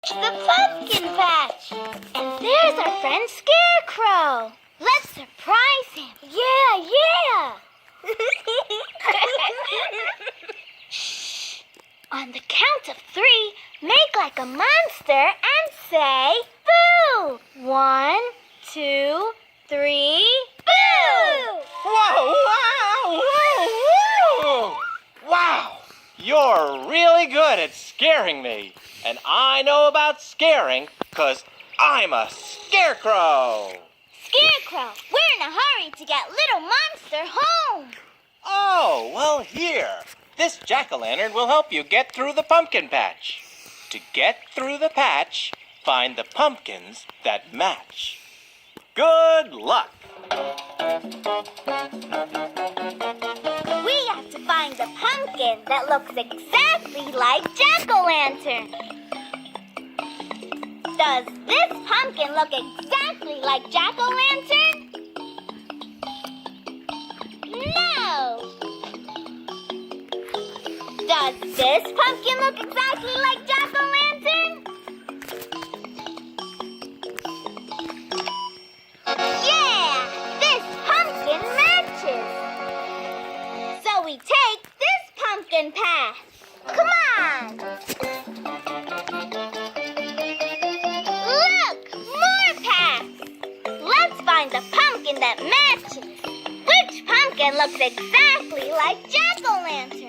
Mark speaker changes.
Speaker 1: The pumpkin patch. And there's our friend Scarecrow. Let's surprise him. Yeah. Shh. On the count of 3, make like a monster and say boo. 1, 2, 3, boo!
Speaker 2: Whoa, wow, whoa, whoa! Wow, you're really good at scaring me. And I know about scaring because I'm a scarecrow.
Speaker 1: Scarecrow, we're in a hurry to get Little Monster home.
Speaker 2: Oh, well, here. This jack-o'-lantern will help you get through the pumpkin patch. To get through the patch, find the pumpkins that match. Good luck.
Speaker 1: We have to find a pumpkin that looks exactly like jack-o'-lantern. Does this pumpkin look exactly like jack-o'-lantern? No! Does this pumpkin look exactly like jack-o'-lantern? Yeah! This pumpkin matches! So we take this pumpkin path. Come on! Look! More paths! Let's find the pumpkin that matches. Which pumpkin looks exactly like jack-o'-lantern?